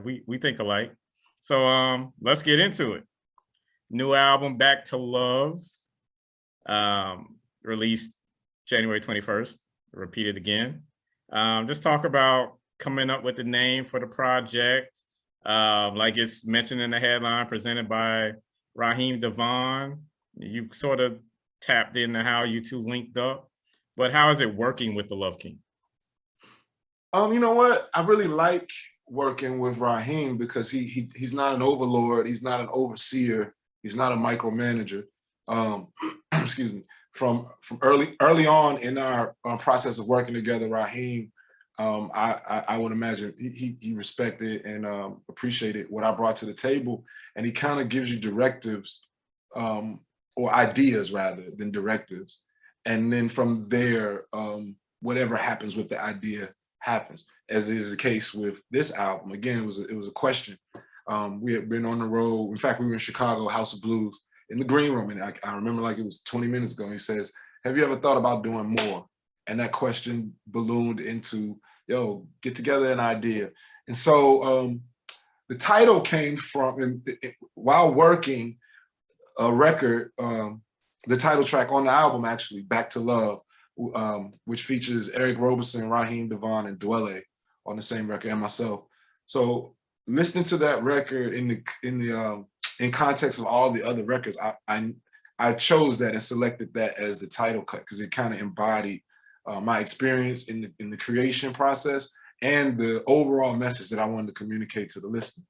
we think alike. So let's get into it. New album, Back to Love, released January 21st. Repeat it again. Just talk about coming up with the name for the project. Like it's mentioned in the headline, presented by Raheem Devaughn. You've sort of tapped into how you two linked up, but how is it working with the Love King? You know what? I really like working with Raheem because he's not an overlord, he's not an overseer, he's not a micromanager. Excuse me. From early on in our process of working together, Raheem, I would imagine he respected and appreciated what I brought to the table, and he kind of gives you directives, or ideas rather than directives, and then from there, whatever happens with the idea happens. As is the case with this album. Again, it was a question. We had been on the road. In fact, we were in Chicago, House of Blues, in the green room, and I remember like it was 20 minutes ago. He says, "Have you ever thought about doing more?" And that question ballooned into, "Yo, get together an idea." And so the title came from, while working a record, the title track on the album, actually, Back to Love, which features Eric Roberson, Raheem Devaughn, and duality on the same record, and myself. So listening to that record in context of all the other records, I chose that and selected that as the title cut because it kind of embodied my experience in the creation process and the overall message that I wanted to communicate to the listener.